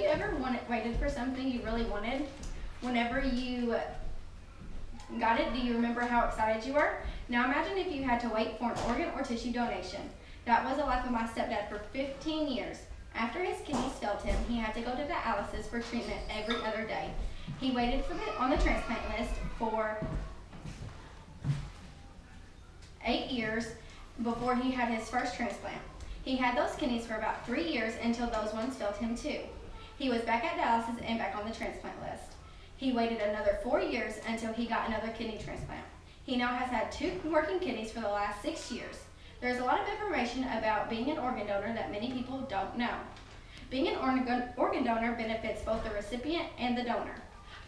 you ever waited for something you really wanted? Whenever you got it, do you remember how excited you were? Now imagine if you had to wait for an organ or tissue donation. That was the life of my stepdad for 15 years. After his kidneys failed him, he had to go to dialysis for treatment every other day. He waited on the transplant list for 8 years before he had his first transplant. He had those kidneys for about 3 years until those ones failed him too. He was back at dialysis and back on the transplant list. He waited another 4 years until he got another kidney transplant. He now has had 2 working kidneys for the last 6 years. There's a lot of information about being an organ donor that many people don't know. Being an organ donor benefits both the recipient and the donor.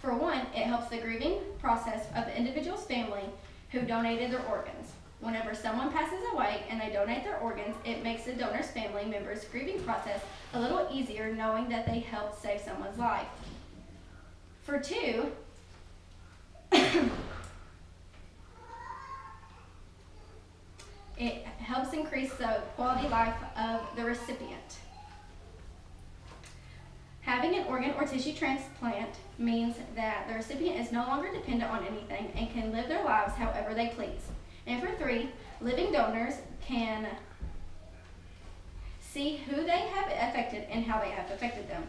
For one, it helps the grieving process of the individual's family who donated their organs. Whenever someone passes away and they donate their organs, it makes the donor's family member's grieving process a little easier knowing that they helped save someone's life. For two, it helps increase the quality of life of the recipient. Having an organ or tissue transplant means that the recipient is no longer dependent on anything and can live their lives however they please. And for three, living donors can see who they have affected and how they have affected them.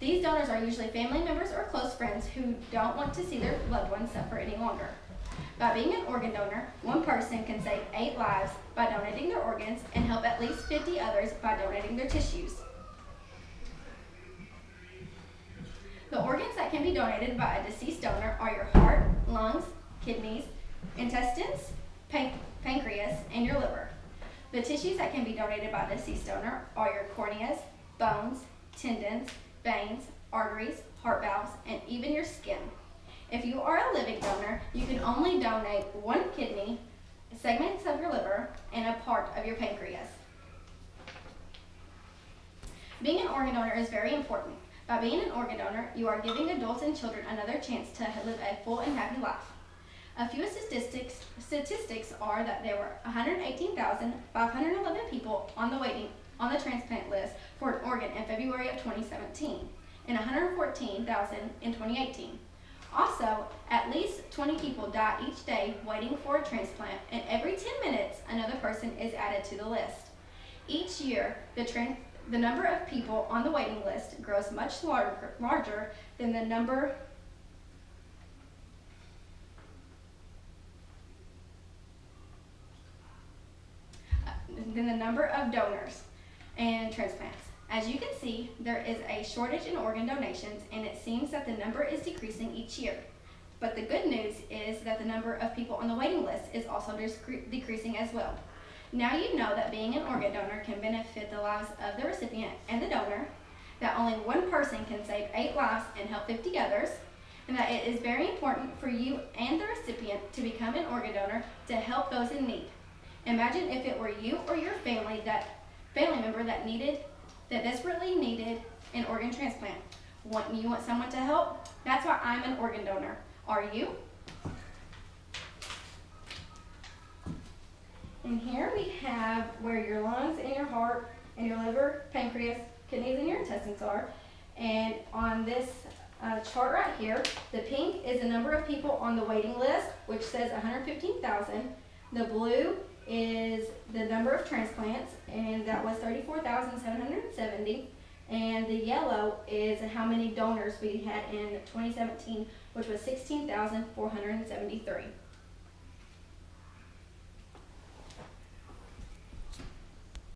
These donors are usually family members or close friends who don't want to see their loved ones suffer any longer. By being an organ donor, one person can save 8 lives by donating their organs and help at least 50 others by donating their tissues. The organs that can be donated by a deceased donor are your heart, lungs, kidneys, intestines, pancreas, and your liver. The tissues that can be donated by a deceased donor are your corneas, bones, tendons, veins, arteries, heart valves, and even your skin. If you are a living donor, you can only donate 1 kidney, segments of your liver, and a part of your pancreas. Being an organ donor is very important. By being an organ donor, you are giving adults and children another chance to live a full and happy life. A few statistics are that there were 118,511 people on the transplant list for an organ in February of 2017 and 114,000 in 2018. Also, at least 20 people die each day waiting for a transplant, and every 10 minutes another person is added to the list. Each year, the number of people on the waiting list grows much larger than the number of donors and transplants. As you can see, there is a shortage in organ donations, and it seems that the number is decreasing each year. But the good news is that the number of people on the waiting list is also decreasing as well. Now you know that being an organ donor can benefit the lives of the recipient and the donor, that only one person can save 8 lives and help 50 others, and that it is very important for you and the recipient to become an organ donor to help those in need. Imagine if it were you or your family member that desperately needed an organ transplant. You want someone to help? That's why I'm an organ donor. Are you? And here we have where your lungs and your heart and your liver, pancreas, kidneys, and your intestines are. And on this chart right here, the pink is the number of people on the waiting list, which says 115,000. The blue is the number of transplants, and that was 34,770. And the yellow is how many donors we had in 2017, which was 16,473.